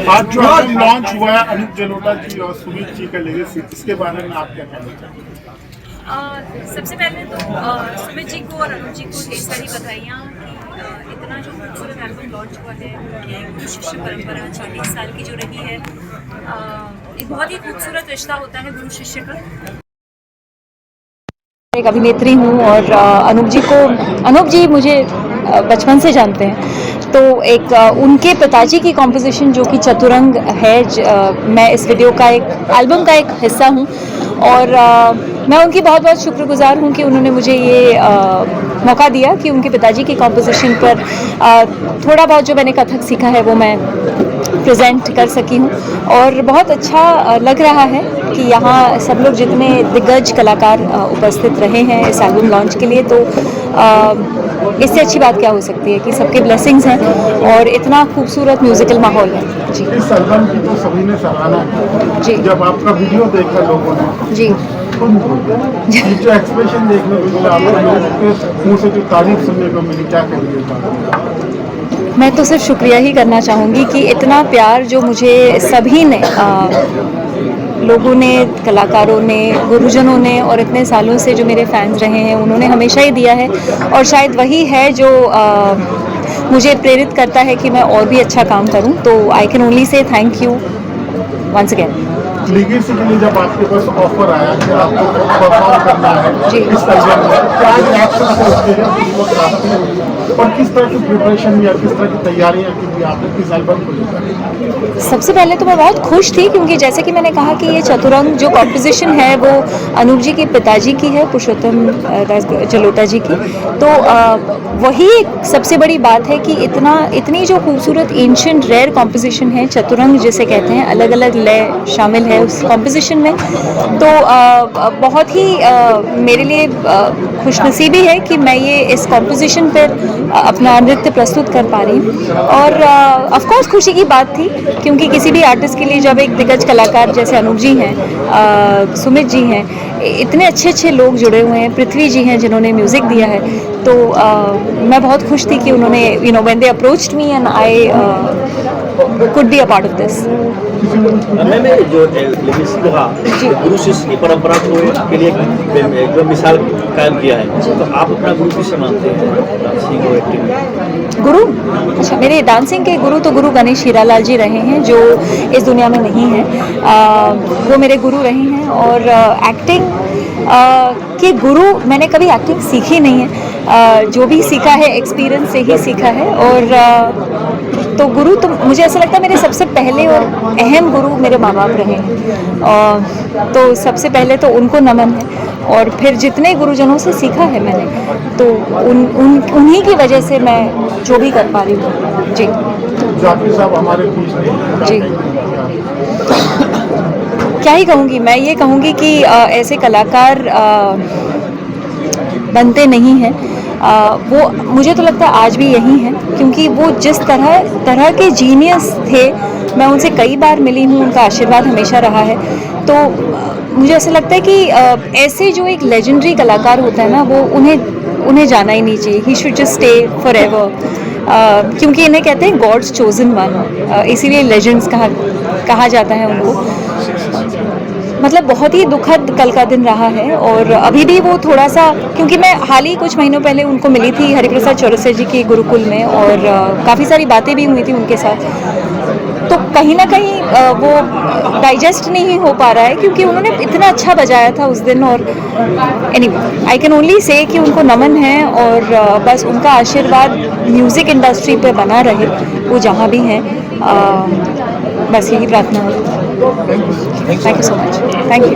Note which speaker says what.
Speaker 1: आज जो album launch हुआ है अनूप जलोटा जी और सुमित जी का लेगेसी, इसके बारे में आप क्या कहना चाहेंगे?
Speaker 2: सबसे पहले तो सुमित जी को और अनूप जी को ढेर सारी बधाइयाँ कि इतना जो खूबसूरत एल्बम लॉन्च हुआ है। उनकी गुरु शिष्य परंपरा 40 साल की जो रही है, एक बहुत ही खूबसूरत रिश्ता होता है गुरु शिष्य का।
Speaker 3: एक अभिनेत्री हूँ और अनूप जी मुझे बचपन से जानते हैं, तो एक उनके पिताजी की कॉम्पोजिशन जो कि चतुरंग है, मैं इस वीडियो का एल्बम का एक हिस्सा हूँ और मैं उनकी बहुत बहुत शुक्रगुजार हूँ कि उन्होंने मुझे ये मौका दिया कि उनके पिताजी की कॉम्पोजिशन पर थोड़ा बहुत जो मैंने कथक सीखा है वो मैं प्रेजेंट कर सकी हूँ। और बहुत अच्छा लग रहा है कि यहाँ सब लोग जितने दिग्गज कलाकार उपस्थित रहे हैं इस एल्बम लॉन्च के लिए, तो इससे अच्छी बात क्या हो सकती है कि सबके ब्लेसिंग्स हैं और इतना खूबसूरत म्यूजिकल माहौल है। जी,
Speaker 1: इस एल्बम की तो सभी ने सराहना की।
Speaker 3: जी,
Speaker 1: जब आपका वीडियो देखा लोगों ने,
Speaker 3: जी,
Speaker 1: जो एक्सप्रेशन देखने को मिला, आप लोगों के मुंह से जो तारीफ सुनने को मिली, क्या कहेंगे?
Speaker 3: मैं तो सिर्फ शुक्रिया ही करना चाहूँगी कि इतना प्यार जो मुझे सभी ने लोगों ने, कलाकारों ने, गुरुजनों ने और इतने सालों से जो मेरे फैंस रहे हैं उन्होंने हमेशा ही दिया है, और शायद वही है जो मुझे प्रेरित करता है कि मैं और भी अच्छा काम करूं। तो I can only say thank you once again.
Speaker 1: Legacy के लिए जब आपके पास ऑफर आया कि आपको परफॉर्म करना है
Speaker 3: जी।
Speaker 1: इस एल्बम में, क्या रिएक्शन थे उसके लिए उस वक्त आपने, और किस तरह की प्रिपरेशन या किस तरह की तैयारियां की थी आपने इस एल्बम को लेकर?
Speaker 3: सबसे पहले तो मैं बहुत खुश थी क्योंकि जैसे कि मैंने कहा कि ये चतुरंग जो कॉम्पोजिशन है वो अनूप जी के पिताजी की है, पुरुषोत्तम दास जलोटा जी की। तो वही एक सबसे बड़ी बात है कि इतनी जो खूबसूरत एंशिएंट रेयर कॉम्पोजिशन है, चतुरंग जिसे कहते हैं, अलग अलग लय शामिल है उस कॉम्पोजिशन में। तो बहुत ही मेरे लिए खुशनसीबी है कि मैं ये इस कॉम्पोजिशन पर अपना नृत्य प्रस्तुत कर पा रही हूँ। और ऑफ कोर्स खुशी की बात थी क्योंकि किसी भी आर्टिस्ट के लिए जब एक दिग्गज कलाकार जैसे अनूप जी हैं, सुमित जी हैं, इतने अच्छे अच्छे लोग जुड़े हुए हैं, पृथ्वी जी हैं जिन्होंने म्यूज़िक दिया है, तो मैं बहुत खुश थी कि उन्होंने when they approached me and I could be a part of this.
Speaker 4: मैंने जो लेगेसी कहा, गुरु शिष्य की परंपरा को के लिए जो मिसाल कायम किया है, तो आप अपना गुरु किसे मानते हैं डांसिंग और एक्टिंग में?
Speaker 3: गुरु, अच्छा, मेरे डांसिंग के गुरु तो गुरु गणेश हीरालाल जी रहे हैं जो इस दुनिया में नहीं हैं। वो मेरे गुरु रहे हैं। और एक्टिंग के गुरु, मैंने कभी एक्टिंग सीखी नहीं है, जो भी सीखा है एक्सपीरियंस से ही सीखा है। और तो गुरु तो मुझे ऐसा लगता है मेरे सबसे पहले और अहम गुरु मेरे माँ बाप रहे हैं, तो सबसे पहले तो उनको नमन है। और फिर जितने गुरुजनों से सीखा है मैंने, तो उन्हीं की वजह से मैं जो भी कर पा रही हूँ। जी,
Speaker 1: जाकिर साहब हमारे बीच में,
Speaker 3: जी, क्या ही कहूँगी, मैं ये कहूँगी कि ऐसे कलाकार बनते नहीं हैं। वो मुझे तो लगता है आज भी यही हैं क्योंकि वो जिस तरह के जीनियस थे, मैं उनसे कई बार मिली हूँ, उनका आशीर्वाद हमेशा रहा है। तो मुझे ऐसा लगता है कि ऐसे जो एक लेजेंडरी कलाकार होता है ना, वो उन्हें जाना ही नहीं चाहिए। He should just stay for ever, क्योंकि इन्हें कहते हैं गॉड्स चोजन वन, इसीलिए लेजेंड्स कहा जाता है उनको। मतलब बहुत ही दुखद कल का दिन रहा है और अभी भी वो थोड़ा सा, क्योंकि मैं हाल ही कुछ महीनों पहले उनको मिली थी हरिप्रसाद चौरसिया जी के गुरुकुल में और काफ़ी सारी बातें भी हुई थी उनके साथ, तो कहीं ना कहीं वो डाइजेस्ट नहीं हो पा रहा है क्योंकि उन्होंने इतना अच्छा बजाया था उस दिन। और एनीवे, आई कैन ओनली से कि उनको नमन है और बस उनका आशीर्वाद म्यूज़िक इंडस्ट्री पे बना रहे, वो जहाँ भी हैं। बस यही प्रार्थना है। Thank you so much. Thank you.